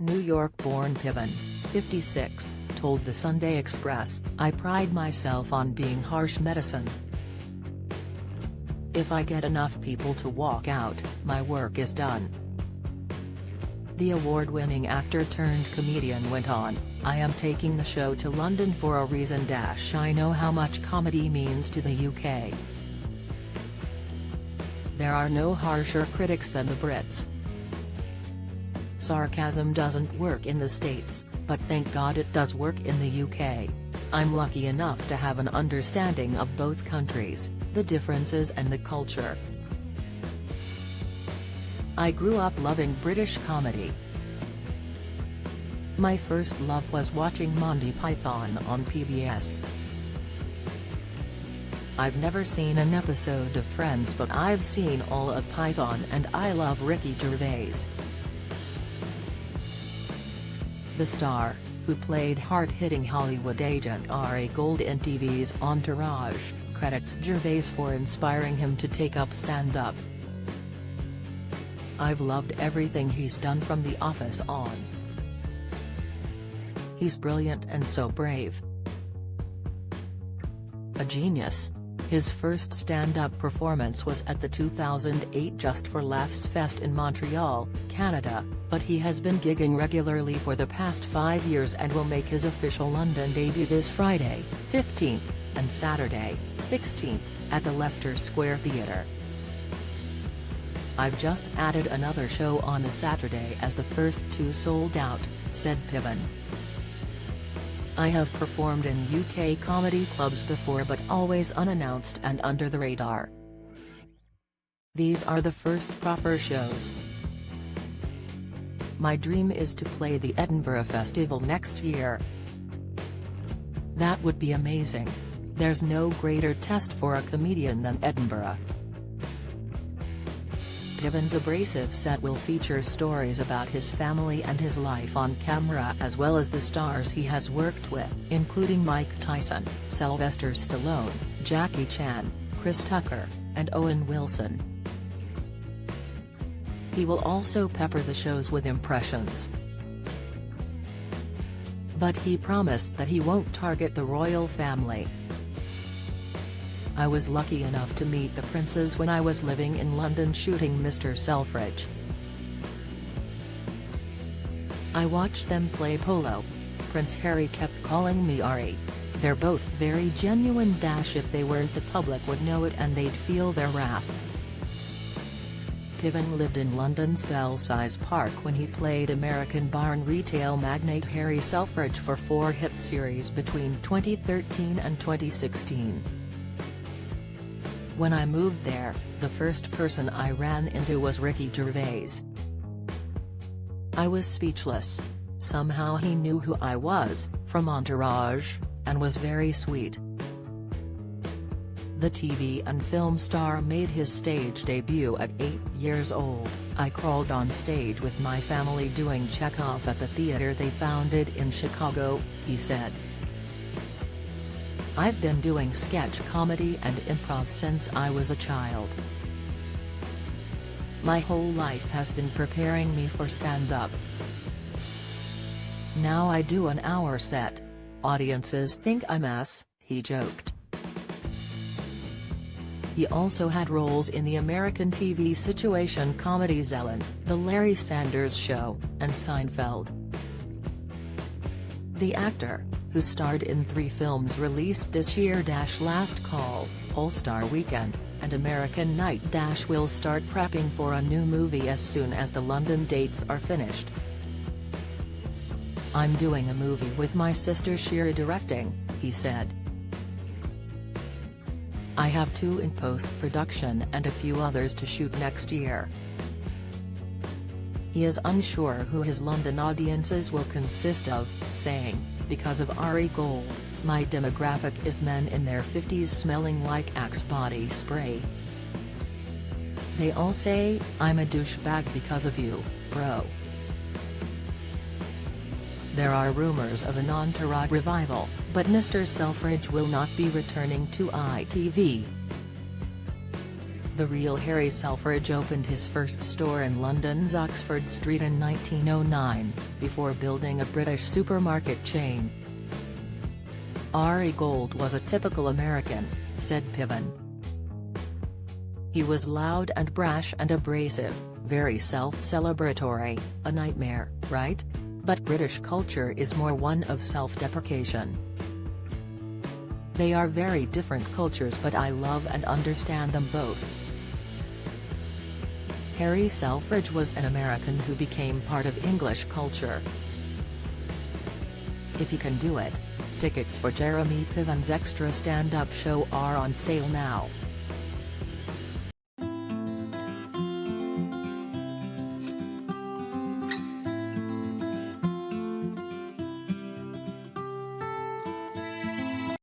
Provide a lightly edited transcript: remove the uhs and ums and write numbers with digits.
New York-born Piven, 56, told the Sunday Express, "I pride myself on being harsh medicine. If I get enough people to walk out, my work is done." The award-winning actor-turned-comedian went on, "I am taking the show to London for a reason. I know how much comedy means to the UK. There are no harsher critics than the Brits. Sarcasm doesn't work in the States, but thank God it does work in the UK. I'm lucky enough to have an understanding of both countries, the differences and the culture. I grew up loving British comedy. My first love was watching Monty Python on PBS. I've never seen an episode of Friends, but I've seen all of Python and I love Ricky Gervais." The star, who played hard-hitting Hollywood agent Ari Gold in TV's Entourage, credits Gervais for inspiring him to take up stand-up. "I've loved everything he's done from The Office on. He's brilliant and so brave. A genius." His first stand-up performance was at the 2008 Just for Laughs Fest in Montreal, Canada, but he has been gigging regularly for the past 5 years and will make his official London debut this Friday, 15th, and Saturday, 16th, at the Leicester Square Theatre. "I've just added another show on a Saturday as the first two sold out," said Piven. "I have performed in UK comedy clubs before, but always unannounced and under the radar. These are the first proper shows. My dream is to play the Edinburgh Festival next year. That would be amazing. There's no greater test for a comedian than Edinburgh." Piven's abrasive set will feature stories about his family and his life on camera, as well as the stars he has worked with, including Mike Tyson, Sylvester Stallone, Jackie Chan, Chris Tucker, and Owen Wilson. He will also pepper the shows with impressions. But he promised that he won't target the royal family. "I was lucky enough to meet the princes when I was living in London shooting Mr. Selfridge. I watched them play polo. Prince Harry kept calling me Ari. They're both very genuine. If they weren't, the public would know it and they'd feel their wrath." Piven lived in London's Belsize Park when he played American barn retail magnate Harry Selfridge for 4 hit series between 2013 and 2016. "When I moved there, the first person I ran into was Ricky Gervais. I was speechless. Somehow he knew who I was, from Entourage, and was very sweet." The TV and film star made his stage debut at 8 years old. "I crawled on stage with my family doing Chekhov at the theater they founded in Chicago," he said. "I've been doing sketch comedy and improv since I was a child. My whole life has been preparing me for stand-up. Now I do an hour set. Audiences think I'm ass," he joked. He also had roles in the American TV situation comedies Ellen, The Larry Sanders Show, and Seinfeld. The actor, who starred in 3 films released this year Last Call, All-Star Weekend, and American Night will start prepping for a new movie as soon as the London dates are finished. "I'm doing a movie with my sister Shira directing," he said. "I have 2 in post-production and a few others to shoot next year." He is unsure who his London audiences will consist of, saying, "Because of Ari Gold, my demographic is men in their 50s smelling like Axe body spray. They all say, 'I'm a douchebag because of you, bro.'" There are rumors of an Entourage revival, but Mr. Selfridge will not be returning to ITV. The real Harry Selfridge opened his first store in London's Oxford Street in 1909, before building a British supermarket chain. Ari Gold was a typical American, said Piven. He was loud and brash and abrasive, very self-celebratory, a nightmare, right? But British culture is more one of self-deprecation. They are very different cultures, but I love and understand them both. Harry Selfridge was an American who became part of English culture. If you can do it. Tickets for Jeremy Piven's extra stand-up show are on sale now.